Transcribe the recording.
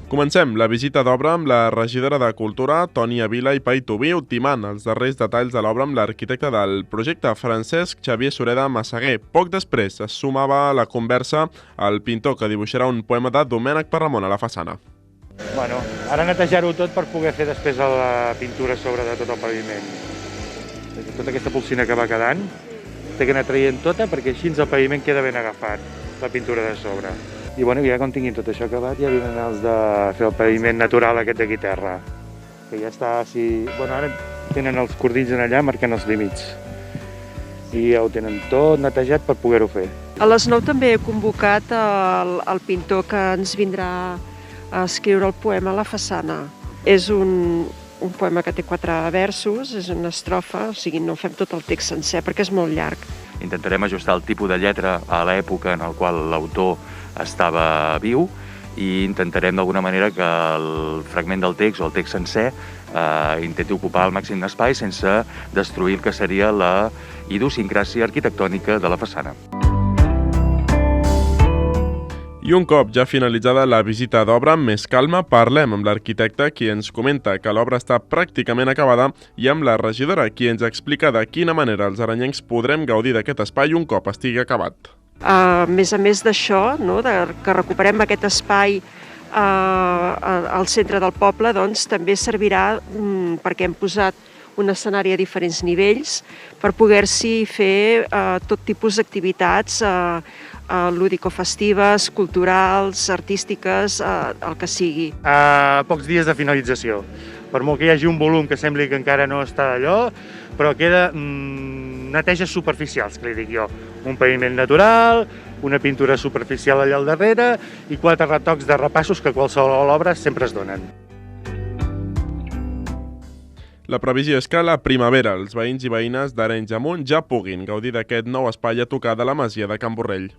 Comencem la visita d'obra amb la regidora de Cultura, Tònia Vila i Paituví, ultimant els darrers detalls de l'obra amb l'arquitecte del projecte, Francesc Xavier Sureda Massaguer. Poc després es sumava a la conversa el pintor que dibuixarà un poema de Domènec Parramon a la façana. Bueno, ara netejar-ho tot per poder fer després la pintura sobre de tot el paviment. Tota aquesta polsina que va quedant, té que anar traient tota perquè així el paviment queda ben agafat, la pintura de sobre. I bueno, ja quan tinguin tot això acabat ja vindran els de fer el paviment natural aquest d'aquí terra. Que ja està així... Bueno, ara tenen els cordills en allà marcant els límits. I ja ho tenen tot netejat per poder-ho fer. A les 9 també he convocat el pintor que ens vindrà a escriure el poema a la façana. És un poema que té 4 versos, és una estrofa, o sigui, no fem tot el text sencer perquè és molt llarg. Intentarem ajustar el tipus de lletra a l'època en la qual l'autor estava viu i intentarem d'alguna manera que el fragment del text o el text sencer intenti ocupar el màxim d'espai sense destruir el que seria la idiosincràsia arquitectònica de la façana. I un cop ja finalitzada la visita d'obra, amb més calma, parlem amb l'arquitecte, qui ens comenta que l'obra està pràcticament acabada, i amb la regidora, qui ens explica de quina manera els arenyencs podrem gaudir d'aquest espai un cop estigui acabat. A més d'això, no, que recuperem aquest espai al centre del poble, doncs també servirà perquè hem posat un escenari a diferents nivells per poder-s'hi fer tot tipus d'activitats lúdico-festives, culturals, artístiques, el que sigui. A pocs dies de finalització. Per molt que hi hagi un volum que sembli que encara no està allò, però queda neteges superficials, que li dic jo. Un paviment natural, una pintura superficial allà al darrere i 4 retocs de repassos que qualsevol obra sempre es donen. La previsió és que a la primavera els veïns i veïnes d'Arenys de Munt ja puguin gaudir d'aquest nou espai a tocar de la masia de Can Borrell.